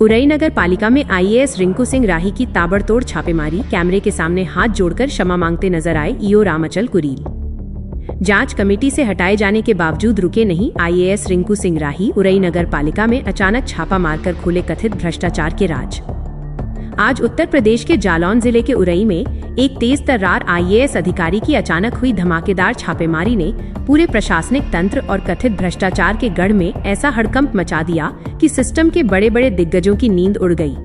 उरई नगर पालिका में आईएएस रिंकू सिंह राही की ताबड़तोड़ छापेमारी, कैमरे के सामने हाथ जोड़कर क्षमा मांगते नजर आए ईओ रामाचल कुरील। जांच कमेटी से हटाए जाने के बावजूद रुके नहीं आईएएस रिंकू सिंह राही। उरई नगर पालिका में अचानक छापा मारकर खोले कथित भ्रष्टाचार के राज। आज उत्तर प्रदेश के जालौन जिले के उरई में एक तेज तर्रार आईएएस अधिकारी की अचानक हुई धमाकेदार छापेमारी ने पूरे प्रशासनिक तंत्र और कथित भ्रष्टाचार के गढ़ में ऐसा हड़कंप मचा दिया कि सिस्टम के बड़े बड़े दिग्गजों की नींद उड़ गई।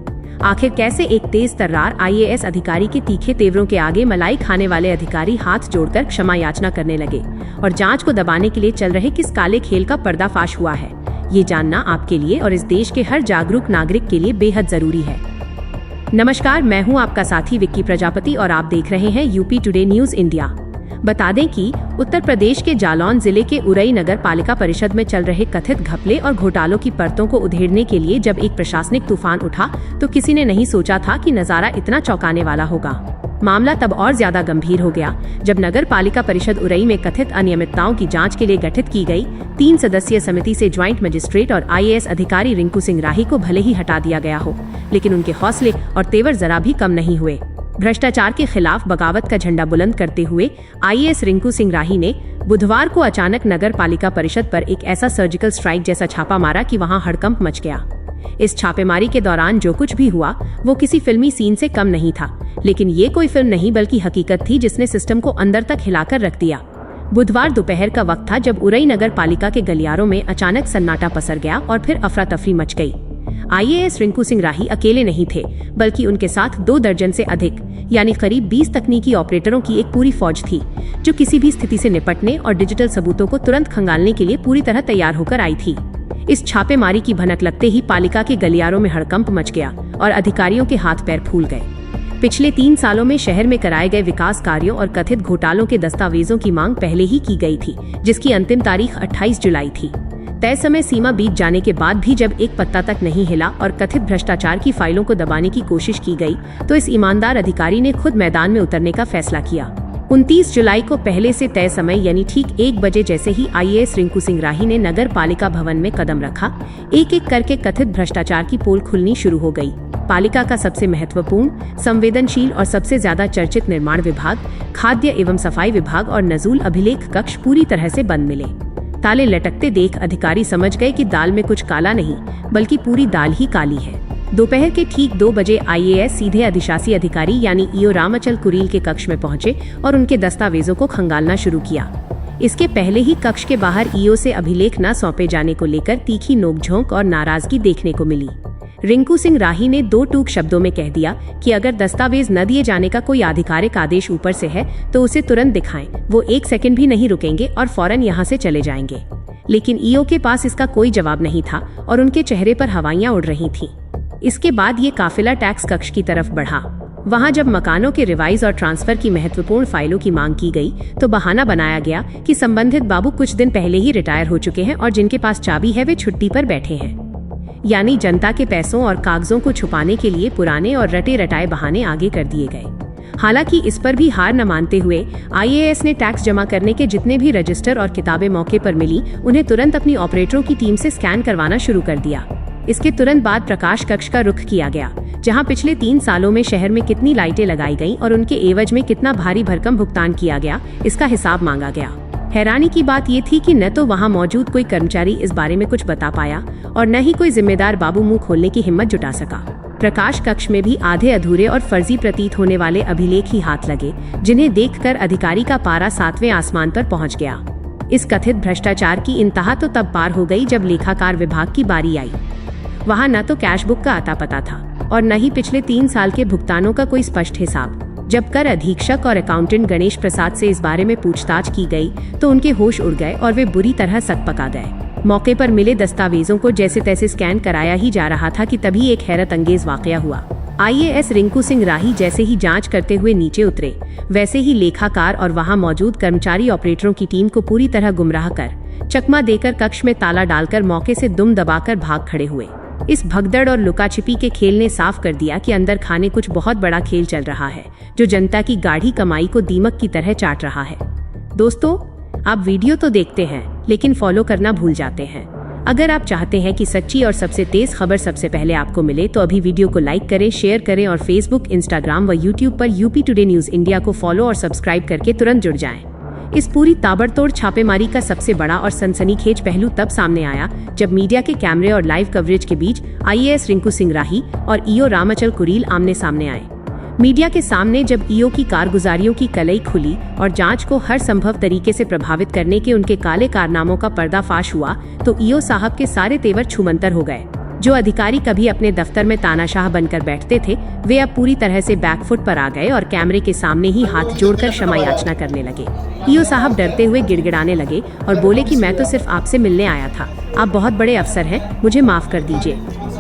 आखिर कैसे एक तेज तर्रार आईएएस अधिकारी के तीखे तेवरों के आगे मलाई खाने वाले अधिकारी हाथ जोड़कर क्षमा याचना करने लगे और जांच को दबाने के लिए चल रहे किस काले खेल का पर्दाफाश हुआ है, ये जानना आपके लिए और इस देश के हर जागरूक नागरिक के लिए बेहद जरूरी है। नमस्कार, मैं हूं आपका साथी विक्की प्रजापति और आप देख रहे हैं यूपी टुडे न्यूज इंडिया। बता दें कि उत्तर प्रदेश के जालौन जिले के उरई नगर पालिका परिषद में चल रहे कथित घपले और घोटालों की परतों को उधेड़ने के लिए जब एक प्रशासनिक तूफान उठा तो किसी ने नहीं सोचा था कि नजारा इतना चौंकाने वाला होगा। मामला तब और ज्यादा गंभीर हो गया जब नगर पालिका परिषद उरई में कथित अनियमितताओं की जांच के लिए गठित की गई 3 सदस्यीय समिति से ज्वाइंट मजिस्ट्रेट और आईएएस अधिकारी रिंकू सिंह राही को भले ही हटा दिया गया हो, लेकिन उनके हौसले और तेवर जरा भी कम नहीं हुए। भ्रष्टाचार के खिलाफ बगावत का झंडा बुलंद करते हुए आईएएस रिंकू सिंह राही ने बुधवार को अचानक नगर पालिका परिषद पर एक ऐसा सर्जिकल स्ट्राइक जैसा छापा मारा कि वहां हड़कंप मच गया। इस छापेमारी के दौरान जो कुछ भी हुआ वो किसी फिल्मी सीन से कम नहीं था, लेकिन ये कोई फिल्म नहीं बल्कि हकीकत थी जिसने सिस्टम को अंदर तक हिलाकर रख दिया। बुधवार दोपहर का वक्त था जब उरई नगर पालिका के गलियारों में अचानक सन्नाटा पसर गया और फिर अफरा तफरी मच गई। आईएएस रिंकू सिंह राही अकेले नहीं थे, बल्कि उनके साथ 2 दर्जन से अधिक यानी करीब 20 तकनीकी ऑपरेटरों की एक पूरी फौज थी, जो किसी भी स्थिति से निपटने और डिजिटल सबूतों को तुरंत खंगालने के लिए पूरी तरह तैयार होकर आई थी। इस छापेमारी की भनक लगते ही पालिका के गलियारों में हड़कंप मच गया और अधिकारियों के हाथ पैर फूल गए। पिछले 3 सालों में शहर में कराए गए विकास कार्यों और कथित घोटालों के दस्तावेजों की मांग पहले ही की गई थी, जिसकी अंतिम तारीख 28 जुलाई थी। तय समय सीमा बीत जाने के बाद भी जब एक पत्ता तक नहीं हिला और कथित भ्रष्टाचार की फाइलों को दबाने की कोशिश की गई, तो इस ईमानदार अधिकारी ने खुद मैदान में उतरने का फैसला किया। 29 जुलाई को पहले से तय समय यानी ठीक 1 बजे जैसे ही आईएएस रिंकू सिंह राही ने नगर पालिका भवन में कदम रखा, एक करके कथित भ्रष्टाचार की पोल खुलनी शुरू हो गई। पालिका का सबसे महत्वपूर्ण, संवेदनशील और सबसे ज्यादा चर्चित निर्माण विभाग, खाद्य एवं सफाई विभाग और नजूल अभिलेख कक्ष पूरी तरह से बंद मिले। ताले लटकते देख अधिकारी समझ गए कि दाल में कुछ काला नहीं बल्कि पूरी दाल ही काली है। दोपहर के ठीक 2 बजे आईएएस सीधे अधिशासी अधिकारी यानी ईओ रामाचल कुरील के कक्ष में पहुंचे और उनके दस्तावेजों को खंगालना शुरू किया। इसके पहले ही कक्ष के बाहर ईओ से अभिलेख न सौंपे जाने को लेकर तीखी नोकझोंक और नाराजगी देखने को मिली। रिंकू सिंह राही ने 2 टूक शब्दों में कह दिया कि अगर दस्तावेज न दिए जाने का कोई आधिकारिक आदेश ऊपर से है तो उसे तुरंत दिखाएं। वो 1 सेकंड भी नहीं रुकेंगे और फौरन यहाँ से चले जाएंगे। लेकिन ईओ के पास इसका कोई जवाब नहीं था और उनके चेहरे पर हवाइयां उड़ रही थीं। इसके बाद ये काफिला टैक्स कक्ष की तरफ बढ़ा। वहां जब मकानों के रिवाइज और ट्रांसफर की महत्वपूर्ण फाइलों की मांग की गई तो बहाना बनाया गया कि संबंधित बाबू कुछ दिन पहले ही रिटायर हो चुके हैं और जिनके पास चाबी है वे छुट्टी पर बैठे हैं। यानी जनता के पैसों और कागजों को छुपाने के लिए पुराने और रटे रटाए बहाने आगे कर दिए गए। हालांकि इस पर भी हार न मानते हुए आईएएस ने टैक्स जमा करने के जितने भी रजिस्टर और किताबें मौके पर मिली उन्हें तुरंत अपनी ऑपरेटरों की टीम से स्कैन करवाना शुरू कर दिया। इसके तुरंत बाद प्रकाश कक्ष का रुख किया गया, जहां पिछले 3 सालों में शहर में कितनी लाइटें लगाई गईं और उनके एवज में कितना भारी भरकम भुगतान किया गया, इसका हिसाब मांगा गया। हैरानी की बात ये थी कि न तो वहां मौजूद कोई कर्मचारी इस बारे में कुछ बता पाया और न ही कोई जिम्मेदार बाबू मुंह खोलने की हिम्मत जुटा सका। प्रकाश कक्ष में भी आधे अधूरे और फर्जी प्रतीत होने वाले अभिलेख ही हाथ लगे, जिन्हें देखकर अधिकारी का पारा 7वें आसमान पर पहुंच गया। इस कथित भ्रष्टाचार की इंतहा तो तब पार हो गई जब लेखाकार विभाग की बारी आई। वहां न तो कैश बुक का आता पता था और न ही पिछले 3 साल के भुगतानों का कोई स्पष्ट हिसाब। जब कर अधीक्षक और अकाउंटेंट गणेश प्रसाद से इस बारे में पूछताछ की गई तो उनके होश उड़ गए और वे बुरी तरह सकपका गए। मौके पर मिले दस्तावेजों को जैसे तैसे स्कैन कराया ही जा रहा था कि तभी एक हैरत अंगेज वाकया हुआ। आईएएस रिंकू सिंह राही जैसे ही जांच करते हुए नीचे उतरे, वैसे ही लेखाकार और वहां मौजूद कर्मचारी ऑपरेटरों की टीम को पूरी तरह गुमराह कर, चकमा देकर कक्ष में ताला डालकर मौके से दुम दबाकर भाग खड़े हुए। इस भगदड़ और लुकाछिपी के खेल ने साफ कर दिया कि अंदर खाने कुछ बहुत बड़ा खेल चल रहा है, जो जनता की गाढ़ी कमाई को दीमक की तरह चाट रहा है। दोस्तों, आप वीडियो तो देखते हैं लेकिन फॉलो करना भूल जाते हैं। अगर आप चाहते हैं कि सच्ची और सबसे तेज खबर सबसे पहले आपको मिले तो अभी वीडियो को लाइक करें, शेयर करें और फेसबुक, इंस्टाग्राम व यूट्यूब पर यूपी टुडे न्यूज इंडिया को फॉलो और सब्सक्राइब करके तुरंत जुड़ जाएं। इस पूरी ताबड़तोड़ छापेमारी का सबसे बड़ा और सनसनीखेज पहलू तब सामने आया जब मीडिया के कैमरे और लाइव कवरेज के बीच आईएएस रिंकू सिंह राही और ईओ रामाचल कुरील आमने सामने आए। मीडिया के सामने जब ईओ की कारगुजारियों की कलई खुली और जांच को हर संभव तरीके से प्रभावित करने के उनके काले कारनामों का पर्दाफाश हुआ तो ईओ साहब के सारे तेवर छूमंतर हो गए। जो अधिकारी कभी अपने दफ्तर में तानाशाह बनकर बैठते थे वे अब पूरी तरह से बैकफुट पर आ गए और कैमरे के सामने ही हाथ जोड़कर क्षमा याचना करने लगे। ईओ साहब डरते हुए गिड़गिड़ाने लगे और बोले कि मैं तो सिर्फ आपसे मिलने आया था, आप बहुत बड़े अफसर हैं, मुझे माफ कर दीजिए।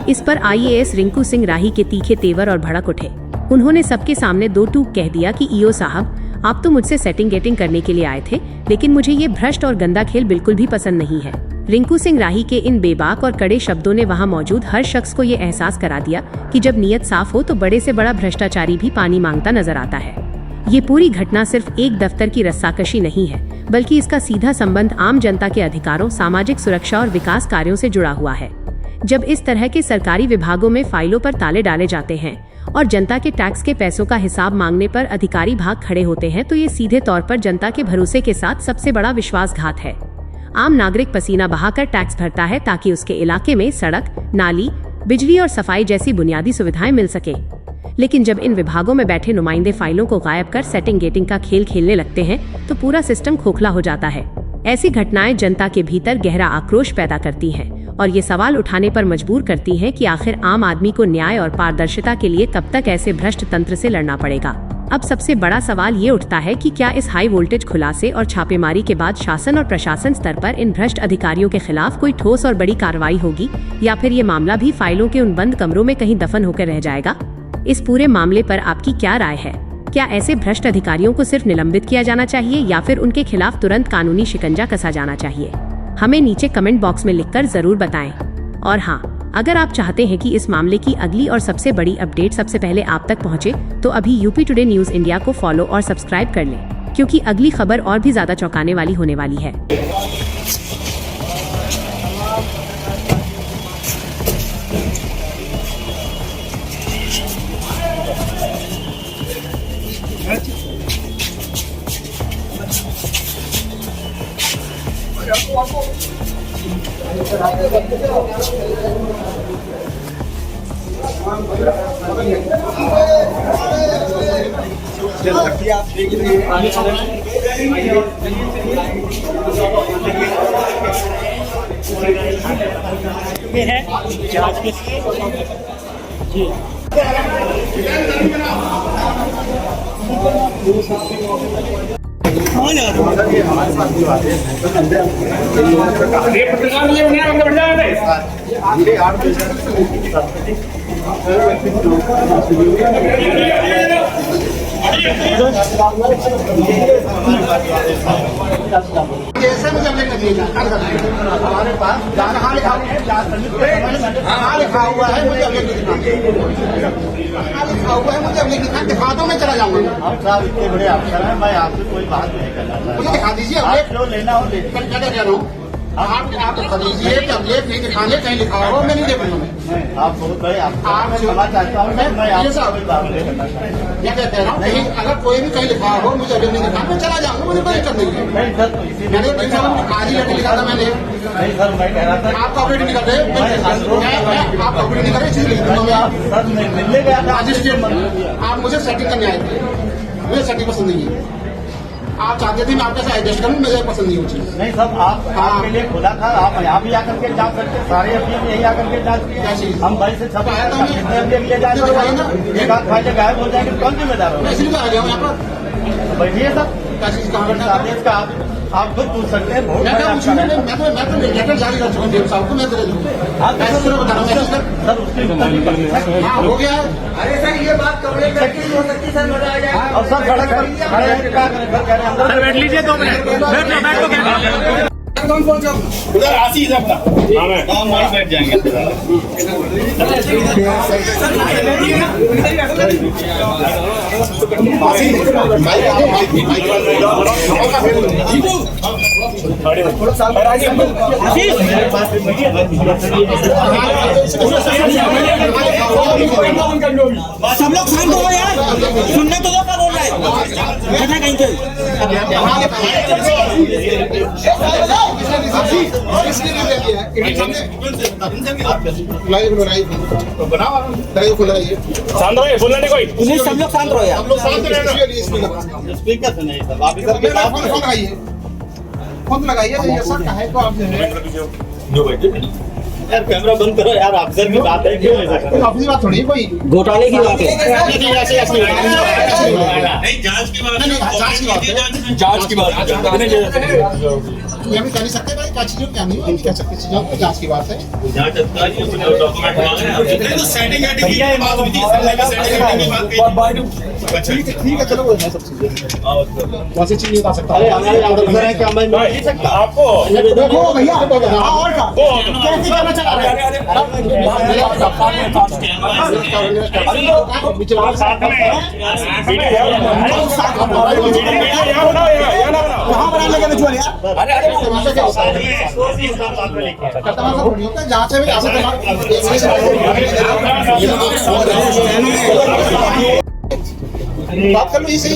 इस पर आईएएस रिंकू सिंह राही के तीखे तेवर और भड़क उठे। उन्होंने सबके सामने दो टूक कह दिया कि ईओ साहब, आप तो मुझसे सेटिंग गेटिंग करने के लिए आए थे, लेकिन मुझे ये भ्रष्ट और गंदा खेल बिल्कुल भी पसंद नहीं है। रिंकू सिंह राही के इन बेबाक और कड़े शब्दों ने वहां मौजूद हर शख्स को ये एहसास करा दिया कि जब नीयत साफ हो तो बड़े से बड़ा भ्रष्टाचारी भी पानी मांगता नजर आता है। ये पूरी घटना सिर्फ एक दफ्तर की रस्साकशी नहीं है, बल्कि इसका सीधा संबंध आम जनता के अधिकारों, सामाजिक सुरक्षा और विकास कार्यों से जुड़ा हुआ है। जब इस तरह के सरकारी विभागों में फाइलों पर ताले डाले जाते हैं और जनता के टैक्स के पैसों का हिसाब मांगने पर अधिकारी भाग खड़े होते हैं तो ये सीधे तौर पर जनता के भरोसे के साथ सबसे बड़ा विश्वासघात है। आम नागरिक पसीना बहाकर टैक्स भरता है ताकि उसके इलाके में सड़क, नाली, बिजली और सफाई जैसी बुनियादी सुविधाएं मिल सके। लेकिन जब इन विभागों में बैठे नुमाइंदे फाइलों को गायब कर सेटिंग गेटिंग का खेल खेलने लगते हैं तो पूरा सिस्टम खोखला हो जाता है। ऐसी घटनाएं जनता के भीतर गहरा आक्रोश पैदा करती हैं और ये सवाल उठाने पर मजबूर करती हैं कि आखिर आम आदमी को न्याय और पारदर्शिता के लिए कब तक ऐसे भ्रष्ट तंत्र से लड़ना पड़ेगा। अब सबसे बड़ा सवाल ये उठता है कि क्या इस हाई वोल्टेज खुलासे और छापेमारी के बाद शासन और प्रशासन स्तर पर इन भ्रष्ट अधिकारियों के खिलाफ कोई ठोस और बड़ी कार्रवाई होगी या फिर ये मामला भी फाइलों के उन बंद कमरों में कहीं दफन होकर रह जाएगा। इस पूरे मामले पर आपकी क्या राय है? क्या ऐसे भ्रष्ट अधिकारियों को सिर्फ निलंबित किया जाना चाहिए या फिर उनके खिलाफ तुरंत कानूनी शिकंजा कसा जाना चाहिए? हमें नीचे कमेंट बॉक्स में लिखकर जरूर बताएं। और हाँ, अगर आप चाहते हैं कि इस मामले की अगली और सबसे बड़ी अपडेट सबसे पहले आप तक पहुंचे तो अभी यूपी टुडे न्यूज इंडिया को फॉलो और सब्सक्राइब कर लें, क्योंकि अगली खबर और भी ज्यादा चौंकाने वाली होने वाली है। जैसे मुझे हमारे पास जहाँ लिखा हुआ है मुझे अभी लिखा दिखा दो, मैं चला जाऊंगा। आप साहब इतने बड़े अफसर हैं, मैं आपसे कोई बात नहीं करना चाहता। मुझे दिखा दीजिए, जो लेना हो ले। क्या कह रहा हूँ, आप दिखा दीजिए कि अवलेख नहीं दिखाने, कहीं लिखा हो मैं नहीं देखूंगा। आप बहुत बड़े अफसर, मैं क्षमा चाहता हूँ, मैं आपसे कोई बात नहीं करना चाहता। क्या कहते हैं, नहीं अगर कोई भी कहीं लिखा हो मुझे अवलेख नहीं दिखाना, मैं चला जाऊंगा, मुझे कोई दिक्कत नहीं है। नहीं सर, तो इसीलिए मैंने आज ही लेटर लिखा था मैंने। नहीं सर, मैं कह रहा था आप ऑपरेट नहीं कर रहे, आप ऑपरेट नहीं कर रहे, इसलिए लिख दूंगा। सर मैं मिलने गया था, आप मुझे सेटिंग करने आए थे, मुझे सेटिंग पसंद नहीं है। आप चाहते थे मैं आपके साथ एडजस्ट करूँ, मुझे पसंद नहीं वो चीज। नहीं सब आप आपके लिए खुला था, आप यहाँ भी आकर के जांच सकते, सारे अपील यही आकर के जांच किए। हम भाई से सब लिए जाए, एक आध फाइलें गायब हो जाएंगे, कौन जिम्मेदार हो? इसलिए आ गया हूँ यहाँ पर। बैठिए सर, आदेश का आप खुद पूछ सकते हैं। मैं तो लेटर जारी कर चुका हूँ डीएम साहब को, मैं बता रहा हूँ सर उसके उत्तर भी कर सकते हैं। हो गया। अरे सर ये बात कवरेज करके हो सकती सर, बताया जाए। और सर सड़क पर खड़े हैं, क्या करें, घर कह रहे हैं अंदर बैठ लीजिए 2 मिनट। उधर आशीष है अपना हम वहीं बैठ जाएंगे सब लोग शांत हो यार, सुनने तो दो क्या बोल रहा है, बैठा कहीं पे। बोलना नहीं कोई उन्हें सब लोग शांत रहो यार। स्पीकर से नहीं सब आप इधर के फोन लगाइए ये सब है तो आप जो है यार कैमरा बंद करो यार, अफसर की बात है क्यों ऐसा कर रहे हो? अपनी बात थोड़ी कोई घोटाले की बात है। नहीं जांच की बात है, जांच की बात है। ये भी कह नहीं सकते भाई क्या चीजों क्या नहीं कह सकते चीजों को जांच की बात है। जांच अधिकारी है, डॉक्यूमेंट मांगे हैं तो सेटिंग की बात हुई थी, सेटिंग की बात कही। ठीक है चलो वो है सब चीजें कौन सी चीज नहीं बता सकता। अरे हमारे अफसर है क्या मैं नहीं सकता आपको देखो भैया और का कैसे करना चाह रहे जहाँ से बात कर लो इसे।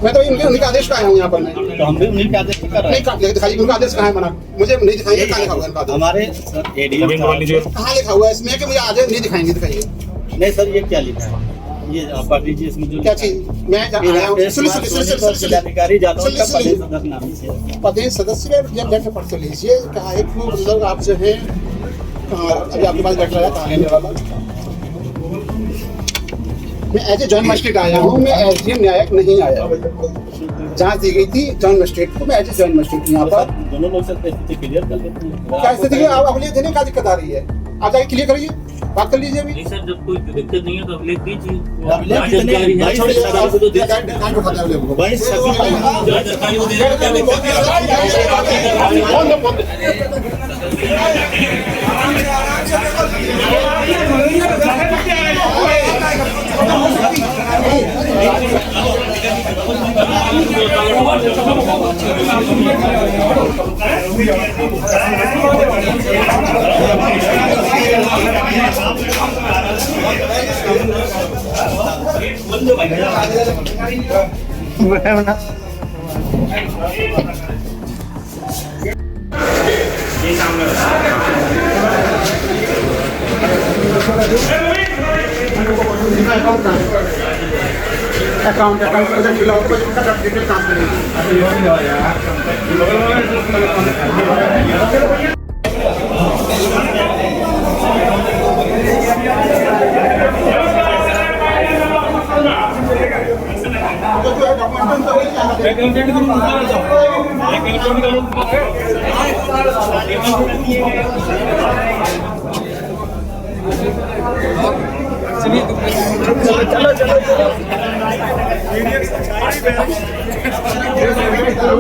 मैं तो उन्हीं का आदेश का आया हूँ यहाँ पर। मैं तो हम भी उन्हीं के आदेश पे कर रहे हैं। नहीं दिखाइए उनका आदेश कहाँ है मना मुझे नहीं दिखाइए कहाँ लिखा हुआ है इनका आदेश। हमारे सर एडीएम कहाँ लिखा हुआ है इसमें कि मुझे आदेश नहीं दिखाएंगे दिखाइए नहीं सर ये क्या लिखा है, ये आप पढ़ लीजिए इसमें जो क्या चीज मैं आया हूँ जिलाधिकारी जादव का प्रदेश सदस्य नाम से प्रदेश सदस्य जब बैठ पढ़ के लीजिए कहा एक मतलब आप जो है अभी आपके पास बैठ रहा है कहाँ लेने वाला। मैं एज ए जॉइंट मजिस्ट्रेट आया हूँ, मैं एज ए न्यायिक नहीं आया। जांच दी गई थी जॉइंट मजिस्ट्रेट को, मैं एज ए जॉइंट मजिस्ट्रेट यहाँ पर। दोनों लोग से स्थिति क्लियर कर लेते हैं। क्या स्थिति है आप अगले देने क्या दिक्कत आ रही है, आप जाके क्लियर करिए बात कर लीजिए अभी। नहीं सर जब कोई दिक्कत नहीं है तो अब लिख दीजिए। अकाउंट डिटेल काम चलो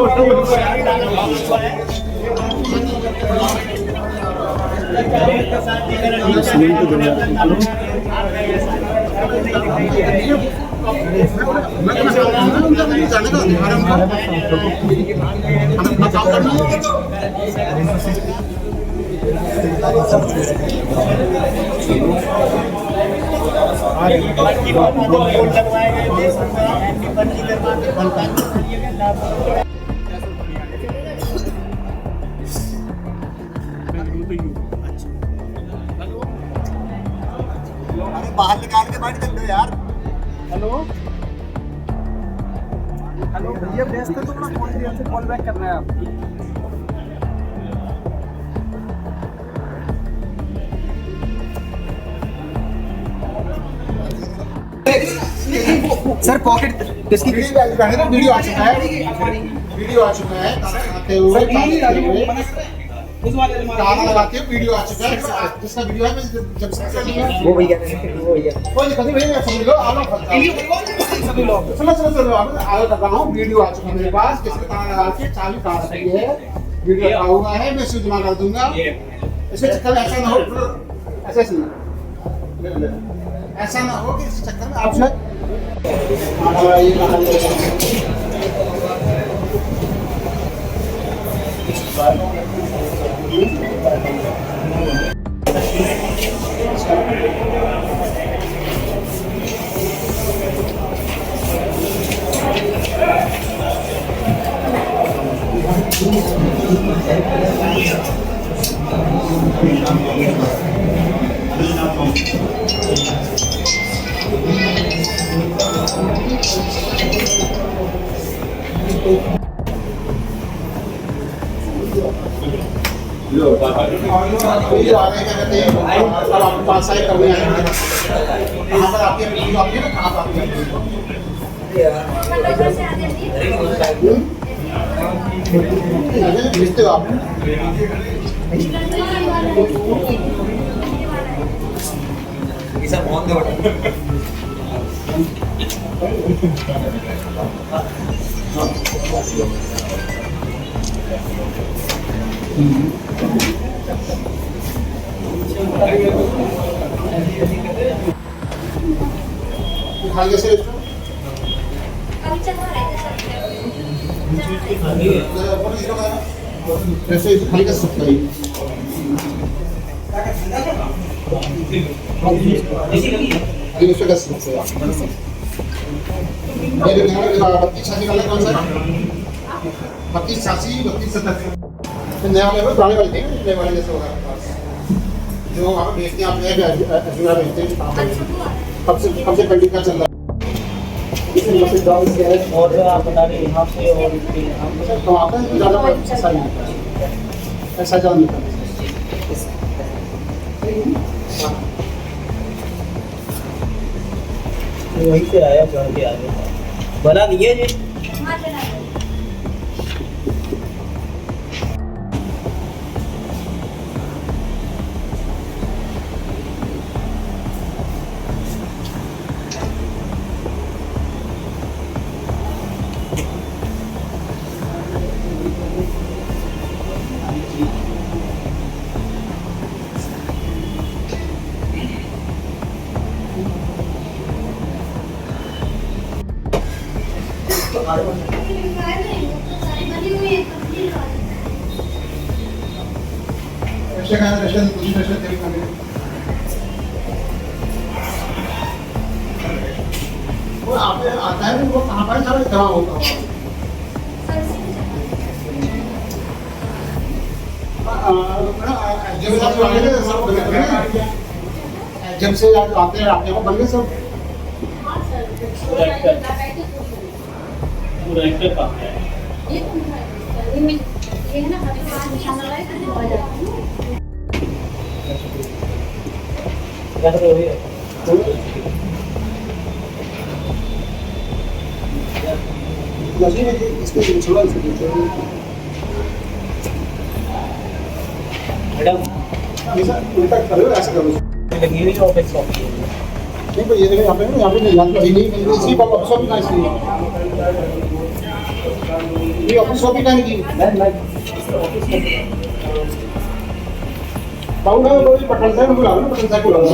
बाहर निकाल के बाइट कर दो यार। हेलो हेलो भैया व्यस्त है तो अपना फोन से कॉल बैक करना है आप। सर पॉकेट किसकी वीडियो आ चुका है, वीडियो आ चुका है आते हुए ताला लगाते हुए वीडियो आ चुका है। जिसका वीडियो है जब वो भैया कोई दिक्कत नहीं भैया समझ लो आप लोग सभी लोग चलो आगे कर रहा हूँ। वीडियो आ चुका है मेरे पास, किसके ताला लगा के चाबी कहाँ रखी है वीडियो रखा हुआ है, मैं इसे जमा कर दूंगा। इसके चक्कर में ऐसा ना हो, ऐसा ऐसा ना हो कि इस चक्कर में आप भेजते हो आप? खाएंगे सर इसको? ऐसे खाली कर सकता है। इसको कर सकते हैं। मेरे घर में 32 वाले कौन सा? 32 86 32 77। नया वाले पुराने वाले थे, नए वाले जैसे होगा जो आप भेजते हैं, आप नए अजूरा भेजते हैं। कब से पेंटिंग का चल रहा है? और आप बता रहे यहाँ पे और यहाँ पे तो आता है ज़्यादा ऐसा नहीं होता, ऐसा ज़्यादा नहीं होता। वहीं से आया चढ़ के आगे बना दिए जी। वो आता है वो कहाँ पर सारा खराब होता है। जब से आते हैं आपके वो बन गए सब। मैडम उल्टा करो, ऐसा करो। लगी हुई ऑफिस नहीं भाई, ये देखो यहाँ पे नहीं जानते इसी बात ऑफिस भी नहीं, ये ऑफिस भी नहीं की बाबू ना वो पटन साहब बुला लो, पटन साहब बुला लो।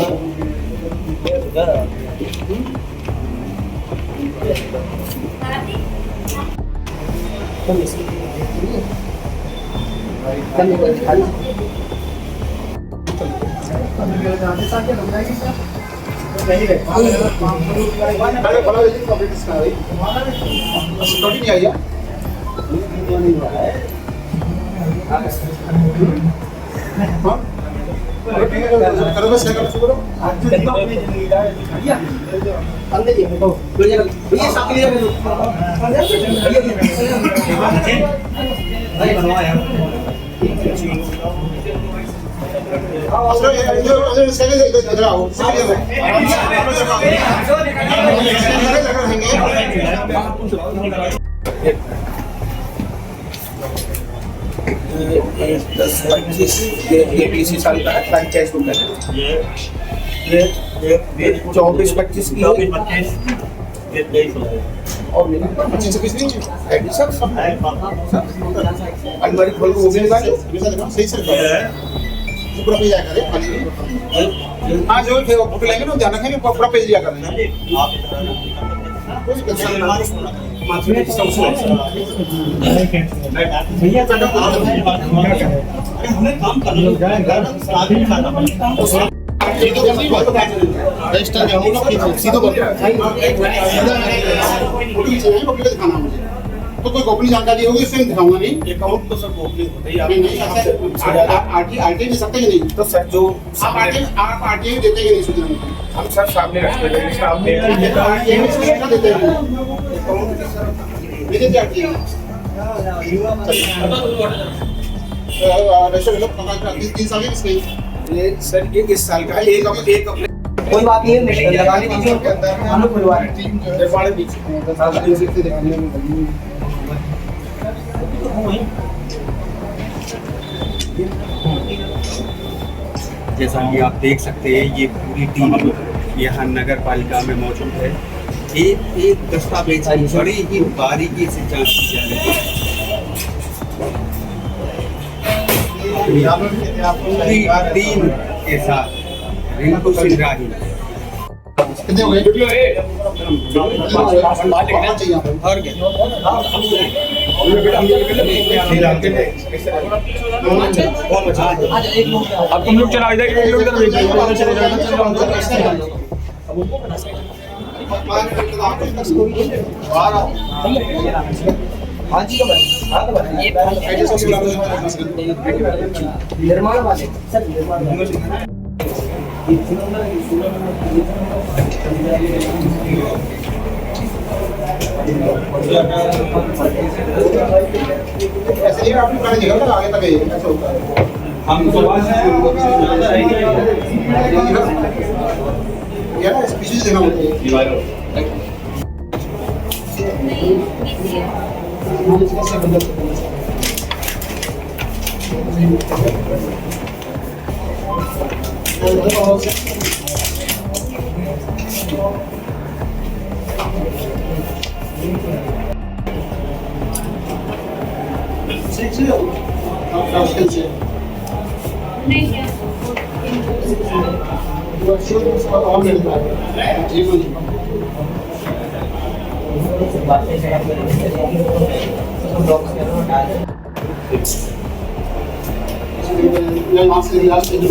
नहीं आई करो बस करो करो ये 20 साल का है, फ्रैंचाइज बुक है। ये 24-25 की 24-25 और 25-26 नहीं है सर सब अलमारी खोल के वो भी निकालिए सही से पूरा पेज आया करे खाली हाँ जो थे वो फोटो लेंगे ना ध्यान रखेंगे पूरा पेज लिया करें रजिस्टर में हम लोग सीधो दिखाना मुझे तो कोई गोपनीय जानकारी होगी उसमें दिखाऊंगा नहीं अकाउंट तो सब गोपनीय होता ही नहीं आरटीआई दे सकते हैं नहीं तो सर जो आप आरटीआई देते हैं नहीं सूचना हम सर सामने रखते हैं सामने आरटीआई में सूचना देते हैं अकाउंट भेजे थे आरटीआई रजिस्टर लोग 3 साल के इसमें ये सर ये इस साल का एक अपने कोई बात नहीं है लगाने दीजिए हम लोग खुलवा रहे हैं जैसा कि आप देख सकते हैं ये पूरी टीम यहाँ नगर पालिका में मौजूद है। एक एक दस्तावेज की बड़ी ही बारीकी से जांच की जा रही है। पूरी टीम के साथ रिंकू सिंह राही कितने हो गए और क्या अब तुम लोग चला इधर एक लोग इधर हाँ जी निर्माण वाले सर निर्माण ऐसे ही आपने पढ़ा देखा था आगे तक ऐसा होता है हम यार स्पीशीज देना होता है मैं मार्क्स से इलाज के लिए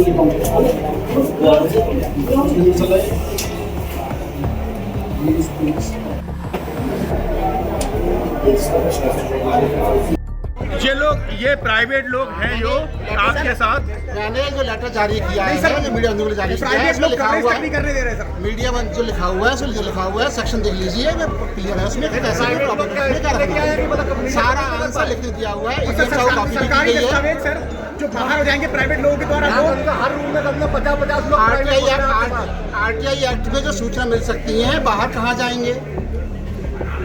ये प्राइवेट लोग हैं जो आपके साथ मैंने जो लेटर जारी किया है जो मीडिया बंधु को जारी किया है इसमें लिखा हुआ है करने दे रहे सर मीडिया बंद जो लिखा हुआ है जो लिखा हुआ है सेक्शन देख लीजिए मैं क्लियर है उसमें ऐसा है सारा आंसर लिख दिया हुआ है इसमें कॉपी भी की गई है सर जो बाहर हो जाएंगे प्राइवेट लोगों के द्वारा हर रूम में कम से कम 50-50 लोग आरटीआई एक्ट में जो सूचना मिल सकती है बाहर कहाँ जाएंगे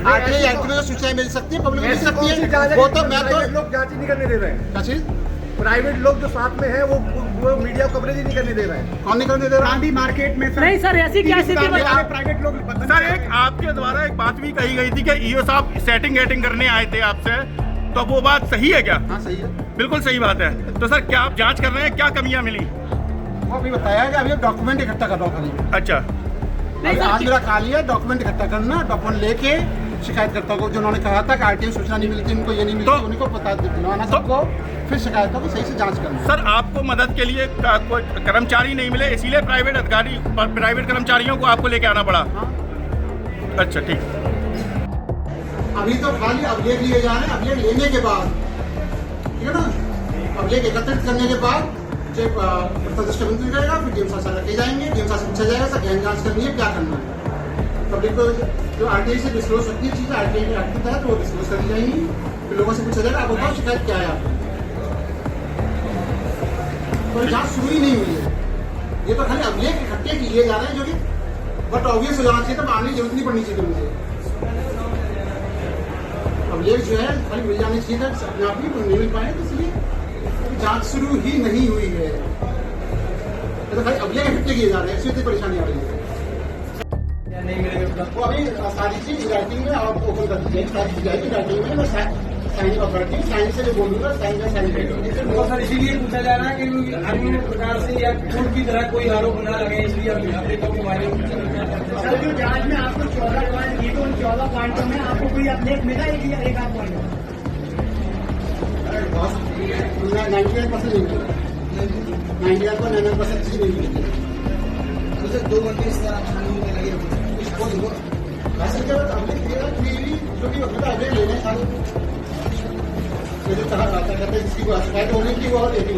आरटीआई एक्ट में जो सूचनाएं मिल सकती है पब्लिक मिल सकती है वो तो मैं तो लोग जांच ही नहीं करने दे रहे हैं क्या चीज प्राइवेट लोग जो साथ में है वो मीडिया कवरेज ही नहीं करने दे रहे हैं कौन नहीं करने दे रहा गांधी मार्केट में नहीं सर ऐसी क्या स्थिति प्राइवेट लोग सर एक आपके द्वारा एक बात भी कही गई थी कि ईओ साहब सेटिंग करने आए थे आपसे तो वो बात सही है क्या? हाँ सही है बिल्कुल सही बात है। तो सर क्या आप जांच कर रहे हैं, क्या कमियां मिली? वो अभी बताया कि अभी डॉक्यूमेंट इकट्ठा कर रहा हूँ खाली। अच्छा आज मेरा खाली है डॉक्यूमेंट इकट्ठा करना, डॉक्यूमेंट लेके शिकायतकर्ता को जो उन्होंने कहा था कि आरटीआई सूचना नहीं मिलती उनको ये नहीं मिलती तो, उनको पता दिलवाना सबको फिर शिकायतों को सही से जांच करना। सर आपको मदद के लिए कोई कर्मचारी नहीं मिले इसीलिए प्राइवेट अधिकारी प्राइवेट कर्मचारियों को आपको लेके आना पड़ा? हाँ। अच्छा ठीक। अभी तो खाली अभिलेख लिए जा रहे हैं, अभिलेख लेने के बाद ठीक है ना, अभिलेख एकत्रित करने के बाद प्रदर्शन मंत्री करेगा फिर डीएम साहब रखे जाएंगे, डीएम साहब से पूछा जाएगा सर गहन जांच करनी है क्या करना है। पब्लिक को जो आरटीआई से डिस्क्लोज होती है चीज़ आरटीआई के एक्ट के तहत वो डिस्क्लोज कर दी जाएंगी, फिर लोगों से पूछा जाएगा आप बताओ शिकायत क्या है आपको। तो जांच शुरू ही नहीं हुई है, ये तो खाली अभिलेख इकट्ठे किए जा रहे हैं जो कि बट ऑब्वियस हो जाना चाहिए, तो मानने की जरूरत नहीं पड़नी चाहिए मुझे। अभिलेख जो है खाली मिल जानी चाहिए था अपने आप ही नहीं मिल पाए, तो इसलिए जांच शुरू ही नहीं हुई है, तो खाली अभिलेख इकट्ठे किए जा रहे हैं, इससे परेशानी आ रही है। नहीं मिलेंगे वो अभी सारी चीज राइटिंग में आप ओपन कर दीजिए, सारी चीज जाएगी राइटिंग में, मैं साइन ऑपरेटिव साइन से जो बोलूंगा साइन का साइन करेंगे। बहुत सारी इसीलिए पूछा जा रहा है कि अन्य प्रकार से या खुद की तरह कोई आरोप न लगे, इसलिए अभिनेता के बारे में सर जो जांच में आपको 14 पॉइंट दिए तो उन 14 पॉइंटों में आपको कोई अपडेट मिला एक आध पॉइंट? 99% नहीं मिला, 99% चीज नहीं मिली। दो बंदे इस तरह छानबीन में लगे हुए ऐसे जब अपडेट दिया जो कि अपडेट लेने सारे जो कहा जाता है जिसकी शिकायत होने की वो लेती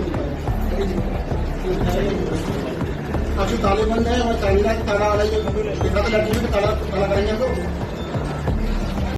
अब जो ताले बंद है और ताला वाला जो दिखाते लड़की में ताला करेंगे तो